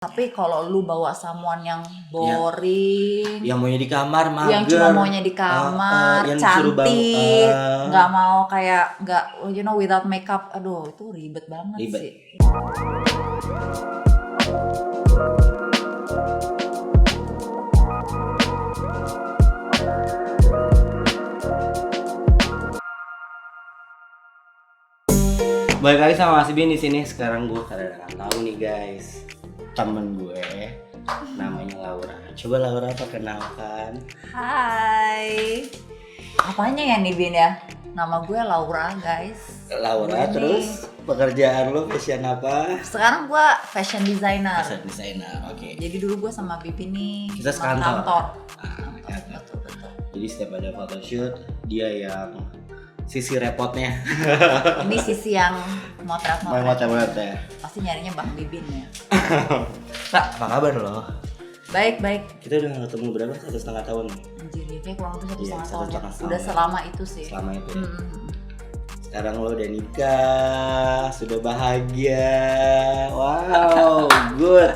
Tapi kalau lu bawa someone yang boring, yang maunya di kamar, mager, yang cuma maunya di kamar, yang disuruh cantik, nggak mau kayak nggak, without makeup, aduh itu ribet banget sih. Balik lagi sama Mas Bin di sini. Sekarang gue kadang-kadang tahu nih guys, temen gue namanya Laura. Coba Laura perkenalkan. Hai. Apanya ya nih Bin ya? Nama gue Laura guys. Laura, Ini. terus pekerjaan lo fashion apa? Sekarang gue fashion designer. Fashion designer, oke. Jadi dulu gue sama Bibi nih Kita sama sekantor. kantor. Betul. Jadi setiap ada photoshoot dia yang sisi repotnya. Ini sisi yang Motret ya. Pasti nyarinya Bang Bibin ya. Kak, apa kabar lo? Baik. Kita udah gak ketemu berapa? 1,5 tahun nih. Anjir, kayak kurang lebih 1,5 Iya, tahun ya. 1,5 tahun. Udah selama itu sih. Selama itu ya. Hmm. Sekarang lo udah nikah, sudah bahagia. Wow, good.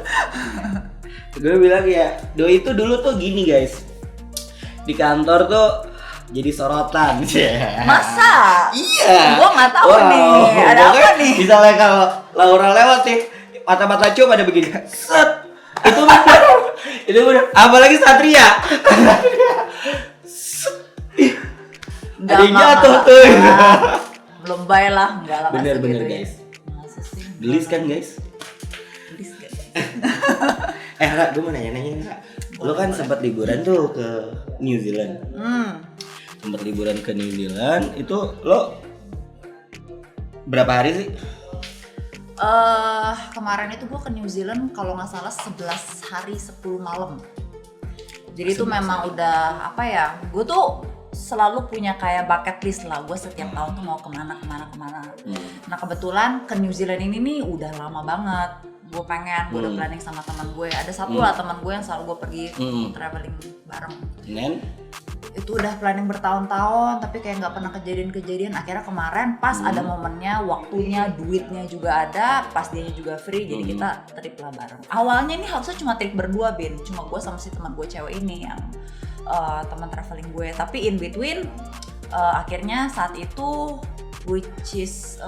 Gue bilang ya, Doi itu dulu tuh gini guys. Di kantor tuh jadi sorotan. Masa? Iya. Gua nggak tahu nih. Ada apa nih? Misalnya kalau Laura lewat nih, mata-mata cium ada begini. Set. Itu bener. Itu bener. Apalagi Satria. Ada yang jatuh tuh. Belum bayar lah, enggak lah. Bener gitu ya. guys. Masa sih? Gelis kan guys? Gelis gak? Ra, gue mau nanya-nanya Ra. Lo kan sempat liburan tuh ke New Zealand. Sempat liburan ke New Zealand, itu lo berapa hari sih? Kemarin itu gue ke New Zealand kalau nggak salah 11 hari 10 malam. Jadi itu memang udah apa ya? Gue tuh selalu punya kayak bucket list lah. Gue setiap tahun tuh mau kemana. Nah kebetulan ke New Zealand ini nih udah lama banget. Gue udah planning sama teman gue. Ada satu lah teman gue yang selalu gue pergi traveling bareng. Nen? Itu udah planning bertahun-tahun tapi kayak nggak pernah kejadian. Akhirnya kemarin pas ada momennya, waktunya, duitnya juga ada, pas dia juga free, jadi kita trip lah bareng. Awalnya ini harusnya cuma trip berdua Bin, cuma gue sama si teman gue cewek ini yang teman traveling gue. Tapi in between akhirnya saat itu which is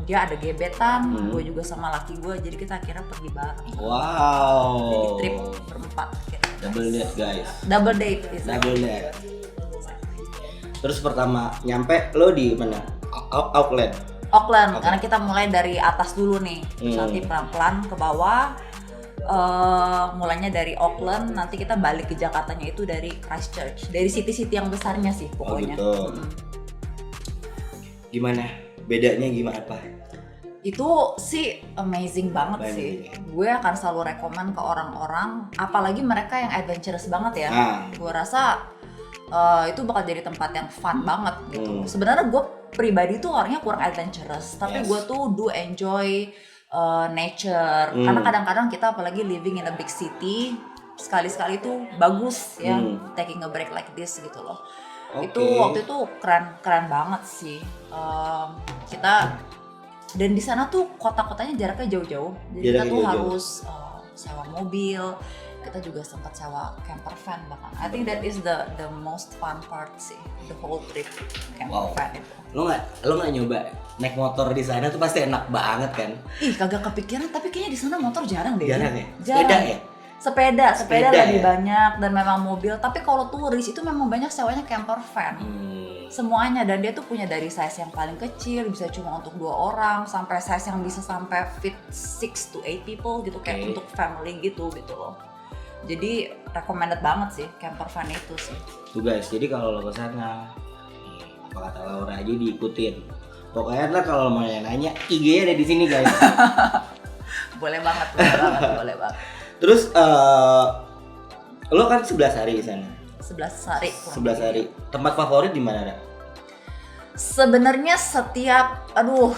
dia ada gebetan, gue juga sama laki gue, jadi kita akhirnya pergi bareng. Wow. Jadi trip berempat akhirnya. Double date guys. Double date. Double date. Terus pertama nyampe lo di mana? Auckland, karena kita mulai dari atas dulu nih, nanti pelan-pelan ke bawah. Mulainya dari Auckland, nanti kita balik ke Jakartanya itu dari Christchurch, dari city-city yang besarnya sih pokoknya. Oh gitu. Gimana? Bedanya gimana Pak? Itu sih amazing banget sih. Gue akan selalu rekomen ke orang-orang, apalagi mereka yang adventurous banget ya. Gue rasa itu bakal jadi tempat yang fun banget gitu. Sebenarnya gue pribadi tuh orangnya kurang adventurous, tapi gue tuh do enjoy nature. Karena kadang-kadang kita apalagi living in a big city, sekali-sekali tuh bagus ya taking a break like this gitu loh. Itu waktu itu keren banget sih. Kita dan di sana tuh kota-kotanya jaraknya jauh-jauh. Jadi kita tuh harus sewa mobil. Kita juga sempat sewa camper van bahkan. I think that is the most fun part sih, the whole trip camper van itu. Lo nggak nyoba naik motor di sana tuh pasti enak banget kan? Ih kagak kepikiran, tapi kayaknya di sana motor jarang deh. Jarang ya? Jarang. Sepeda lebih ya? banyak dan memang mobil. Tapi kalau turis itu memang banyak sewanya camper van. Semuanya, dan dia tuh punya dari size yang paling kecil bisa cuma untuk 2 orang sampai size yang bisa sampai fit 6 to 8 people gitu, kayak untuk family gitu loh. Jadi recommended banget sih camper van itu sih. Tuh guys, jadi kalau lo kesana, apa kata Laura aja diikutin. Pokoknya lah kalau mau nanya, IG-nya ada di sini guys. Boleh banget. Terus lo kan 11 hari di sana. 11 hari. 11 hari. Tempat favorit di mana ada? Sebenarnya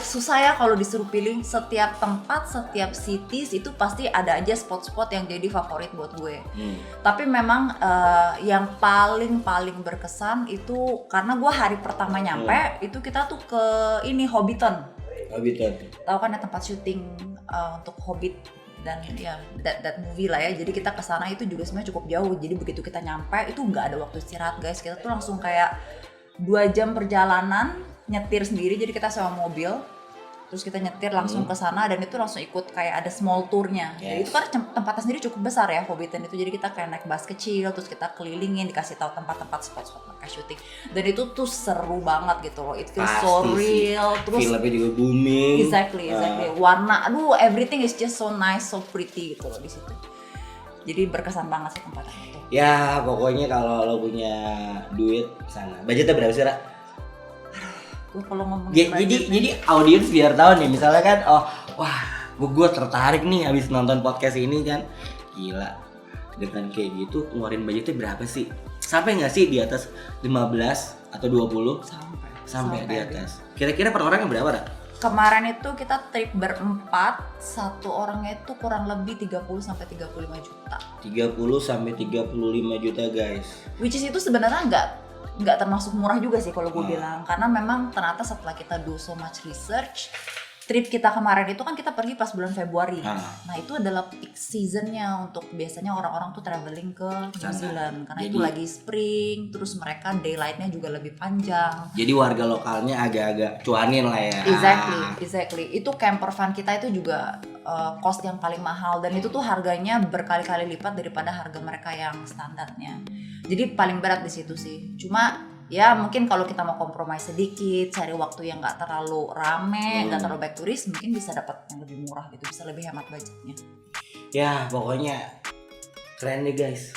susah ya kalau disuruh pilih. Setiap tempat, setiap cities itu pasti ada aja spot-spot yang jadi favorit buat gue. Tapi memang yang paling berkesan itu karena gue hari pertama nyampe itu kita tuh ke ini Hobbiton. Tahu kan ya tempat syuting untuk Hobbit dan ya that movie lah ya. Jadi kita kesana itu juga sebenarnya cukup jauh. Jadi begitu kita nyampe itu nggak ada waktu istirahat guys. Kita tuh langsung kayak 2 jam perjalanan nyetir sendiri. Jadi kita sewa mobil. Terus kita nyetir langsung ke sana dan itu langsung ikut kayak ada small tournya. Jadi itu kan tempatnya sendiri cukup besar ya Hobbiton itu. Jadi kita kayak naik bus kecil terus kita kelilingin dikasih tahu tempat-tempat spot-spot mereka syuting. Dan itu tuh seru banget gitu loh. It feels so real. Terus filmnya juga booming. Exactly. Warna, aduh everything is just so nice, so pretty gitu loh di situ. Jadi berkesan banget sih tempatnya itu. Ya pokoknya kalau lo punya duit sana. Budgetnya berapa sih, Ra? Kalau ngomongin jadi audiens biar tahu nih misalnya kan gue tertarik nih habis nonton podcast ini kan, gila dengan kayak gitu ngeluarin budgetnya berapa sih? Sampai nggak sih di atas 15 atau 20? Sampai di atas. Kira-kira per orang berapa, Ra? Kemarin itu kita trip berempat, satu orangnya itu kurang lebih 30 sampai 35 juta. 30 sampai 35 juta guys. Which is itu sebenarnya nggak termasuk murah juga sih kalau gue bilang, karena memang ternyata setelah kita do so much research, trip kita kemarin itu kan kita pergi pas bulan Februari. Nah itu adalah peak seasonnya untuk biasanya orang-orang tuh traveling ke New Zealand karena itu lagi spring, terus mereka daylightnya juga lebih panjang. Jadi warga lokalnya agak-agak cuanin lah ya. Exactly. Itu camper van kita itu juga cost yang paling mahal dan itu tuh harganya berkali-kali lipat daripada harga mereka yang standarnya. Jadi paling berat di situ sih. Cuma ya mungkin kalau kita mau kompromi sedikit, cari waktu yang nggak terlalu rame, nggak terlalu baik turis, mungkin bisa dapat yang lebih murah gitu, bisa lebih hemat budgetnya. Ya pokoknya keren nih guys.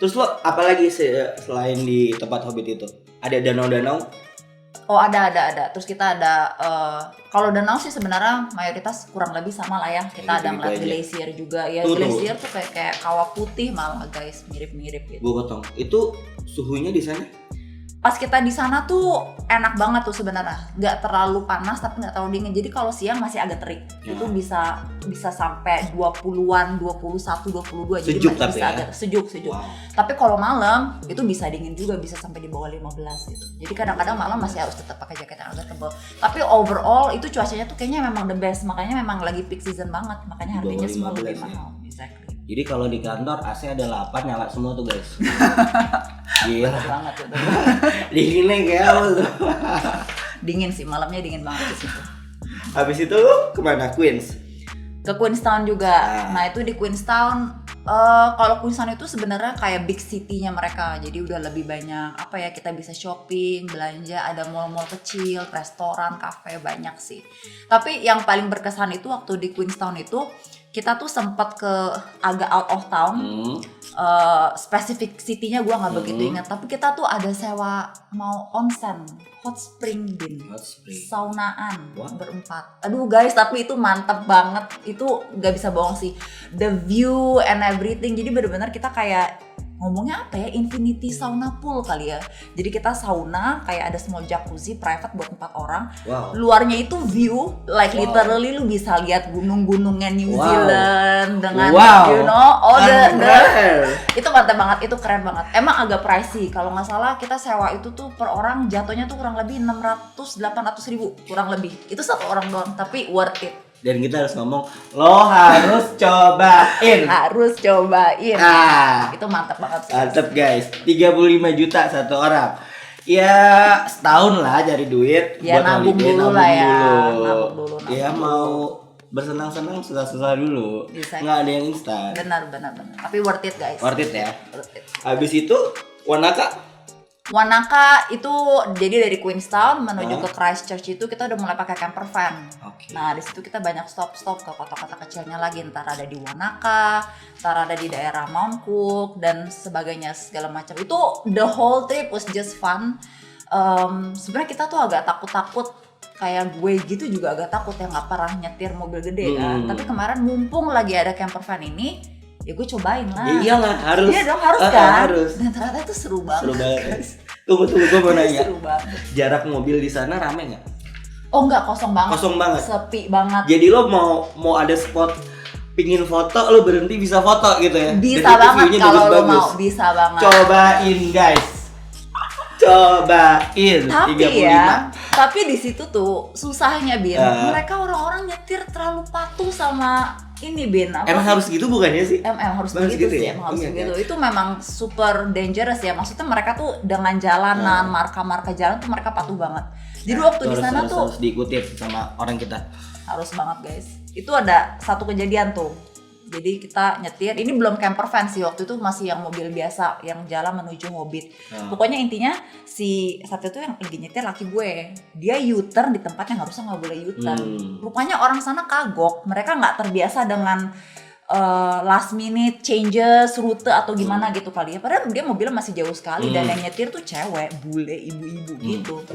Terus lo apalagi selain di tempat Hobbit itu? Ada danau-danau? Oh ada. Terus kita ada kalau danau sih sebenarnya mayoritas kurang lebih sama lah ya. Kita ada ngeliat glacier juga ya. Glacier tuh kayak kawah putih malah guys, mirip-mirip gitu. Gue potong. Itu suhunya di sana? Pas kita di sana tuh enak banget tuh sebenarnya, nggak terlalu panas tapi nggak terlalu dingin. Jadi kalau siang masih agak terik, itu bisa sampai 20-an, 21, 22. Jadi sejuk masih bisa agak sejuk. Wow. Tapi kalau malam itu bisa dingin juga, bisa sampai di bawah 15 gitu. Jadi kadang-kadang malam masih harus tetap pakai jaket yang agak tebal. Tapi overall itu cuacanya tuh kayaknya memang the best, makanya memang lagi peak season banget, makanya harganya semua lebih mahal. Exactly. Jadi kalau di kantor AC ada 8 nyala semua tuh guys. Gila banget itu. Dinginnya kayak apa tuh? Dingin sih, malamnya dingin banget di situ. Habis itu lu kemana? Queens? Ke Queenstown juga. Nah itu di Queenstown, kalau Queenstown itu sebenarnya kayak big city-nya mereka. Jadi udah lebih banyak kita bisa shopping, belanja, ada mall-mall kecil, restoran, kafe, banyak sih. Tapi yang paling berkesan itu waktu di Queenstown itu kita tuh sempat ke agak out of town. Spesifik city-nya gue nggak begitu ingat, tapi kita tuh ada sewa mau onsen, hot spring saunaan berempat. Aduh guys, tapi itu mantep banget, itu nggak bisa bohong sih, the view and everything. Jadi benar-benar kita kayak ngomongnya infinity sauna pool kali ya. Jadi kita sauna kayak ada small jacuzzi private buat 4 orang. Luarnya itu view literally lu bisa lihat gunung-gunungnya New Zealand dengan all itu mantap banget, itu keren banget. Emang agak pricey, kalau nggak salah kita sewa itu tuh per orang jatuhnya tuh kurang lebih 600-800 ribu kurang lebih. Itu satu orang doang, tapi worth it. Dan kita harus ngomong, lo harus cobain. Itu mantap banget sih. Mantap guys, 35 juta satu orang. Ya setahun lah cari duit ya, buat nabung dulu lah ya. Nabung dulu. Ya mau bersenang-senang susah-susah dulu. Nggak ada yang instan. Benar. Tapi worth it guys. Worth it ya. Habis itu Wanaka itu jadi dari Queenstown menuju ke Christchurch itu kita udah mulai pakai camper van. Nah di situ kita banyak stop ke kota-kota kecilnya lagi, entar ada di Wanaka, entar ada di daerah Mount Cook dan sebagainya segala macam. Itu the whole trip was just fun. Sebenarnya kita tuh agak takut kayak gue gitu juga agak takut ya, nggak pernah nyetir mobil gede kan. Tapi kemarin mumpung lagi ada camper van ini, ya gue cobain lah. Iyalah harus. Iya dong harus kan. Harus. Dan ternyata itu seru banget. Tunggu gue mau nanya. Seru banget. Jarak mobil di sana rame nggak? Oh nggak, kosong banget. Sepi banget. Jadi lo mau ada spot pingin foto, lo berhenti bisa foto gitu ya? Bisa banget kalau lo mau, bisa banget. Cobain guys. Cobain. Tapi di situ tuh susahnya Bin. Mereka orang-orang nyetir terlalu patuh sama ini Bin. Emang harus gitu bukannya sih? Emang harus begitu sih, emang harus begitu. Kan? Itu memang super dangerous ya. Maksudnya mereka tuh dengan jalanan, marka-marka jalan tuh mereka patuh banget. Jadi waktu di sana tuh harus diikutin sama orang kita. Harus banget guys. Itu ada satu kejadian tuh. Jadi kita nyetir, ini belum camper van sih, waktu itu masih yang mobil biasa yang jalan menuju Hobbit. Pokoknya intinya si satu itu yang lagi nyetir laki gue, dia U-turn di tempat yang harusnya nggak boleh U-turn. Rupanya orang sana kagok, mereka nggak terbiasa dengan last minute changes rute atau gimana gitu kali ya. Padahal dia mobilnya masih jauh sekali dan yang nyetir tuh cewek, bule, ibu-ibu gitu.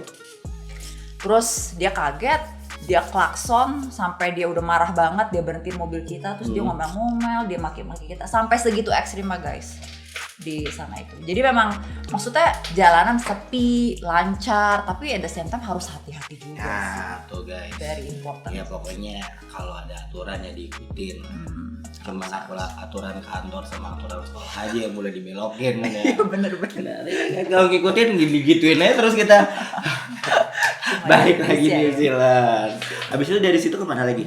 Terus dia kaget. Dia klakson sampai dia udah marah banget, dia berhentiin mobil kita, terus dia ngomel-ngomel, dia maki-maki kita, sampai segitu ekstrimnya guys di sana itu. Jadi memang maksudnya jalanan sepi, lancar, tapi at the same time harus hati-hati juga. Nah, tuh guys. Very important. Ya pokoknya kalau ada aturan ya diikutin. Cuma aturan kantor sama aturan sekolah aja yang mulai dibelokin kan ya. Iya bener-bener. Kalau ngikutin gituin aja terus kita balik lagi New Zealand. Habis itu dari situ kemana lagi?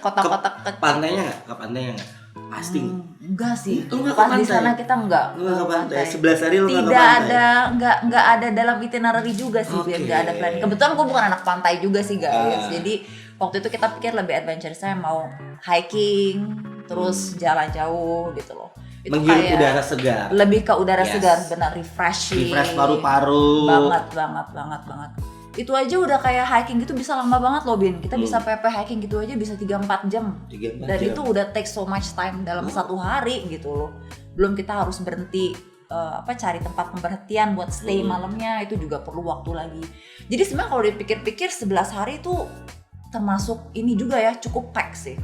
Kota-kota pantainya nggak? Ke pantainya nggak? Pasti. Enggak sih. Pas di sana kita enggak. Lu nggak ke pantai. 11 hari lu nggak ke Tidak pantai. enggak ada dalam itinerary juga sih, biar enggak ada plan. Kebetulan gue bukan anak pantai juga sih guys. Jadi waktu itu kita pikir lebih adventure, saya mau hiking, terus jalan jauh gitu loh. Itu menghirup udara segar. Lebih ke udara segar, benar refreshing. Refresh paru-paru. Banget. Itu aja udah kayak hiking gitu bisa lama banget loh Bin. Kita bisa PP hiking gitu aja bisa 3-4 jam. Dan itu udah take so much time dalam satu hari gitu loh. Belum kita harus berhenti cari tempat pemberhentian buat stay malamnya, itu juga perlu waktu lagi. Jadi sebenarnya kalau dipikir-pikir 11 hari itu termasuk ini juga ya, cukup pack sih.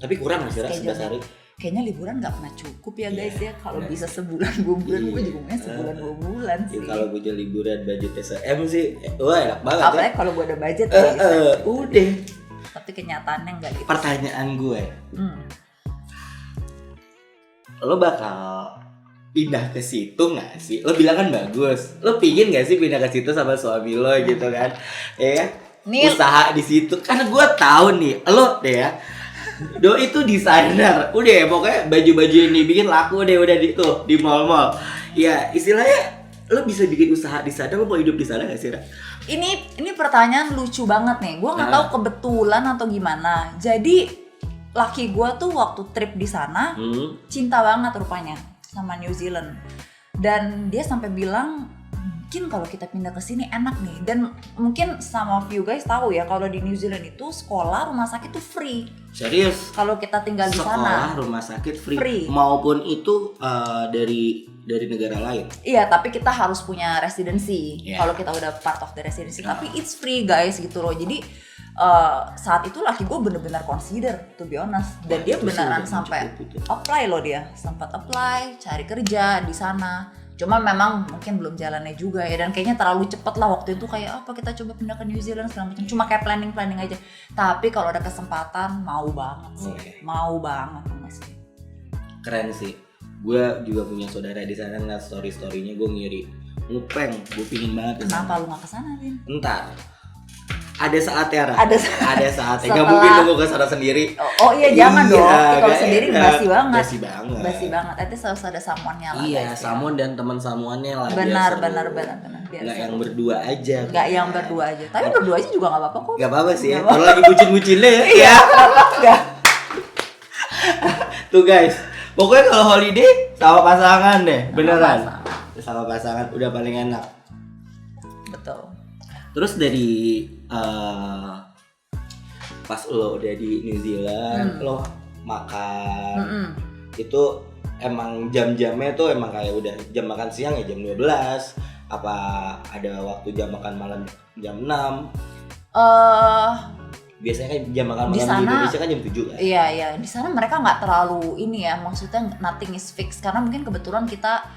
Tapi kurang sih 11 hari. Kayaknya liburan gak pernah cukup ya guys ya. Kalau bisa sebulan 2 bulan, gue juga maunya sebulan 2 bulan sih. Kalau gue liburan budgetnya se-M sih, wah enak banget. Apalagi kalau gue ada budget udah. Tapi kenyataannya gak gitu. Pertanyaan gue, lo bakal pindah ke situ nggak sih? Lo bilang kan bagus. Lo pingin nggak sih pindah ke situ sama suami lo gitu kan? Ya kan? Usaha di situ. Karena gue tahu nih, lo deh ya. Doi itu desainer, udah ya pokoknya baju-baju ini bikin laku deh udah di mall-mall. Ya istilahnya lo bisa bikin usaha di sana, lo mau hidup di sana nggak sih? Ini pertanyaan lucu banget nih. Gue nggak tahu kebetulan atau gimana. Jadi laki gue tuh waktu trip di sana cinta banget rupanya sama New Zealand. Dan dia sampai bilang mungkin kalau kita pindah ke sini enak nih. Dan mungkin some of you guys tahu ya kalau di New Zealand itu sekolah rumah sakit tuh free. Serius? Kalau kita tinggal di sana. Sekolah rumah sakit free. Maupun itu dari negara lain. Iya, tapi kita harus punya residency. Kalau kita udah part of the residency, tapi it's free guys gitu loh. Jadi saat itu laki gue bener-bener consider to be honest. Dan dia beneran sampai apply loh, dia sempat apply cari kerja di sana. Cuma memang mungkin belum jalannya juga ya, dan kayaknya terlalu cepet lah waktu itu, kayak apa kita coba pindah ke New Zealand segala macam, cuma kayak planning aja. Tapi kalau ada kesempatan mau banget sih, mau banget sih. Keren sih. Gue juga punya saudara di sana, ngeliat story-storynya gue ngiri ngupeng, gue pingin banget. Kenapa lu nggak kesana, Vin? Entar ada saatnya, Ra. Ada saatnya. Gak mungkin nunggu ke sana sendiri. Oh iya, jangan dong. Kalau sendiri basi banget. Basi banget. Nanti harus ada samuannya lah. Iya, samuan dan teman samuannya lah. Benar. Nggak yang berdua aja. Nggak yang berdua aja. Tapi berdua aja juga nggak apa-apa kok. Nggak apa-apa sih. Kalau lagi bucin-bucinnya ya. Iya. Nggak. Tuh guys, pokoknya kalau holiday sama pasangan deh, beneran. Sama pasangan udah paling enak. Betul. Terus dari pas lo udah di New Zealand, lo makan itu emang jam-jamnya tuh emang kayak udah jam makan siang ya jam 12, apa ada waktu jam makan malam jam 6? Biasanya kan jam makan malam di Indonesia kan jam 7 kan? Iya, di sana mereka nggak terlalu ini ya, maksudnya nothing is fixed karena mungkin kebetulan kita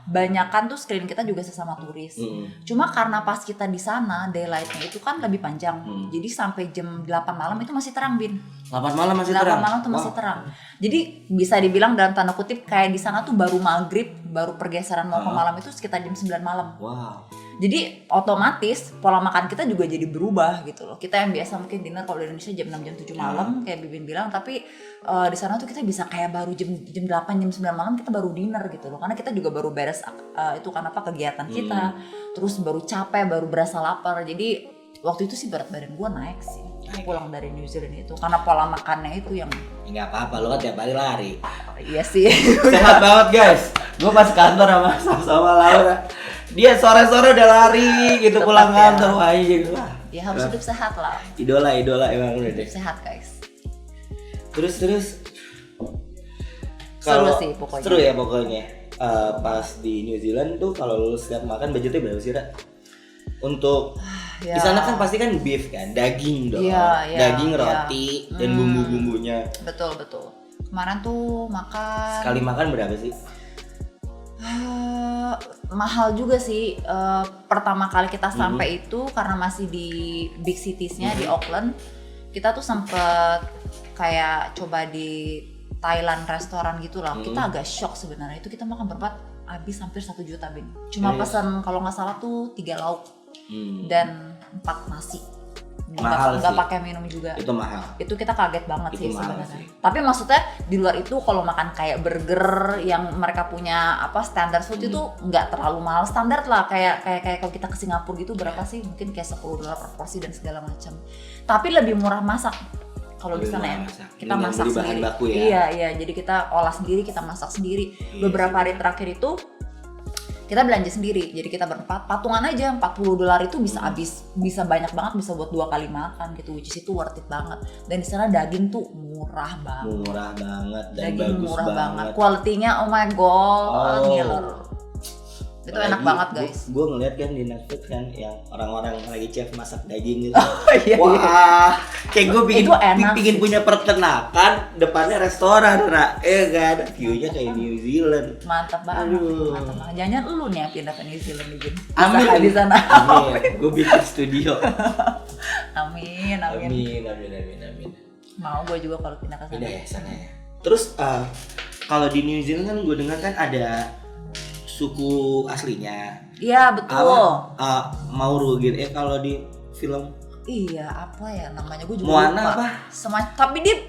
banyakan tuh screen kita juga sesama turis. Cuma karena pas kita di sana daylightnya itu kan lebih panjang. Jadi sampai jam 8 malam itu masih terang, Bin. 8 malam masih terang. 8 malam tuh masih terang. Jadi bisa dibilang dalam tanda kutip kayak di sana tuh baru maghrib baru pergeseran mau ke malam itu sekitar jam 9 malam. Wow. Jadi otomatis pola makan kita juga jadi berubah gitu loh. Kita yang biasa mungkin dinner kalau di Indonesia jam 6 jam 7 malam kayak Bibin bilang, tapi di sana tuh kita bisa kayak baru jam 8 jam 9 malam kita baru dinner gitu loh. Karena kita juga baru beres itu kan apa kegiatan kita. Terus baru capek, baru berasa lapar. Jadi waktu itu sih berat badan gue naik sih. Pulang dari New Zealand itu karena pola makannya itu yang nggak apa-apa, lo kan tiap hari lari. Iya sih. Sehat banget guys. Gue pas kantor sama Laura, dia sore-sore udah lari gitu. Tetap pulang kantor wah gitu. Ya harus hidup sehat lah. Idola emang udah deh. Sehat guys. Terus seru sih pokoknya. Seru ya pokoknya. Pas di New Zealand tuh kalau lu setiap makan budgetnya berapa sih, Ra? Untuk di sana kan pasti kan beef kan, daging dong, daging, roti, dan bumbu-bumbunya. Betul. Kemarin tuh makan. Sekali makan berapa sih? Mahal juga sih. Pertama kali kita sampai itu karena masih di big citiesnya di Auckland, kita tuh sempet kayak coba di Thailand restoran gitu lah. Kita agak shock sebenarnya. Itu kita makan berempat habis hampir 1 juta Bin. Cuma pesan kalau nggak salah tuh 3 lauk. Dan 4 nasi. Nggak pakai minum juga. Itu mahal. Itu kita kaget banget sih sebenarnya. Tapi maksudnya di luar itu kalau makan kayak burger yang mereka punya apa standar food itu nggak terlalu mahal, standar lah kayak kalau kita ke Singapura gitu berapa sih? Mungkin kayak $10 per porsi dan segala macam. Tapi lebih murah masak. Kalau di sana ya, kita masak sendiri. Baku ya? Iya, jadi kita olah sendiri, kita masak sendiri. Beberapa hari terakhir itu kita belanja sendiri, jadi kita berempat, patungan aja $40 itu bisa habis, bisa banyak banget, bisa buat 2 kali makan gitu, which is itu worth it banget. Dan di sana daging tuh murah banget dan daging bagus murah banget. Quality-nya oh my god, ngiler. Itu enak banget guys. Gue ngeliat kan di Netflix kan yang orang-orang lagi chef masak daging gitu. Wah, kayak gue pingin punya peternakan depannya restoran, kan view-nya kayak New Zealand. Mantap banget. Jangan lu nih yang pindah ke New Zealand nih. Amin di sana. Amin. Gue bikin studio. Amin. Mau gue juga kalau pindah ke sana. Pindah ya sana ya. Terus kalau di New Zealand kan gue dengar kan ada suku aslinya. Iya betul. Mauro gitu. Kalau di film iya apa ya namanya gue juga Moana lupa. Tapi dia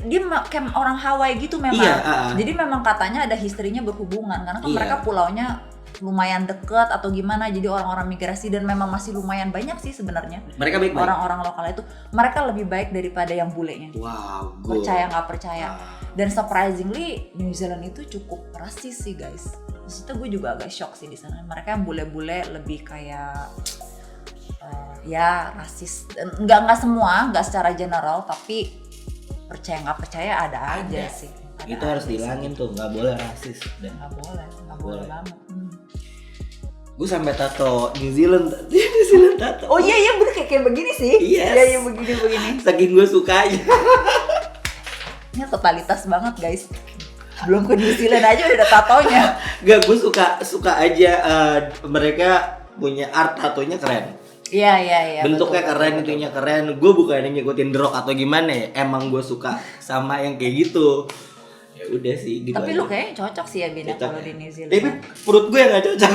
kayak orang Hawaii gitu memang. Iya, jadi memang katanya ada historinya berhubungan karena kan mereka pulaunya lumayan deket atau gimana, jadi orang-orang migrasi dan memang masih lumayan banyak sih sebenarnya. Mereka baik-baik. Orang-orang lokal itu mereka lebih baik daripada yang bulenya. Wow. Percaya nggak percaya. Dan surprisingly New Zealand itu cukup rasis sih guys. Maksudnya gue juga agak shock sih di sana. Mereka yang bule-bule lebih kayak ya rasis. Nggak semua, nggak secara general, tapi percaya nggak percaya ada aja sih. Itu harus dihilangin tuh, nggak boleh rasis. Nggak boleh banget. Gue sampai tato New Zealand tato. Oh iya bener kayak begini sih. Yes. Iya begini. Saking gue sukanya. Ini totalitas banget guys. Belum ke New Zealand aja udah ada tatonya. Gak, gue suka aja mereka punya art tatonya keren. Iya. Bentuknya betul, keren, itunya keren. Gue bukan ngikutin The Rock atau gimana ya. Emang gue suka sama yang kayak gitu. Ya udah sih gitu. Tapi aja. Lu kayaknya cocok sih ya Bina kalau di New Zealand. Tapi perut gue yang gak cocok.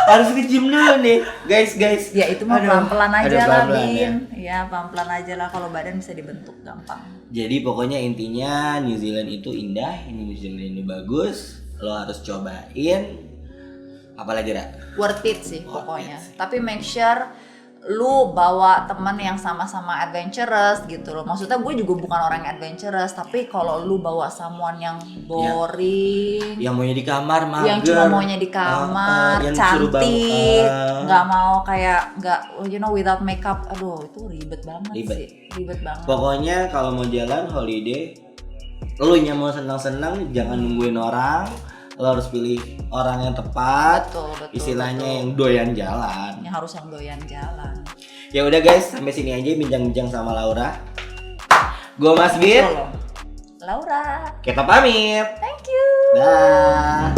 Harus ke gym dulu nih guys. Ya itu mah pelan-pelan aja lah Bin. Ya pelan-pelan aja lah, kalau badan bisa dibentuk gampang. Jadi pokoknya intinya New Zealand itu indah, New Zealand ini bagus, lo harus cobain. Apalagi worth it sih pokoknya. Tapi make sure lu bawa temen yang sama-sama adventurous gitu loh. Maksudnya gue juga bukan orang yang adventurous, tapi kalau lu bawa someone yang boring, yang maunya di kamar, mager, yang cuma maunya di kamar, cantik, nggak mau kayak without makeup, aduh itu ribet banget sih, ribet banget. Pokoknya kalau mau jalan holiday, lu yang mau senang-senang jangan nungguin orang. Lo harus pilih orang yang tepat, betul, istilahnya yang doyan jalan. Yang harus yang doyan jalan. Ya udah guys, sampai sini aja bincang-bincang sama Laura. Gue Mas Bir. Laura. Kita pamit. Thank you. Dah.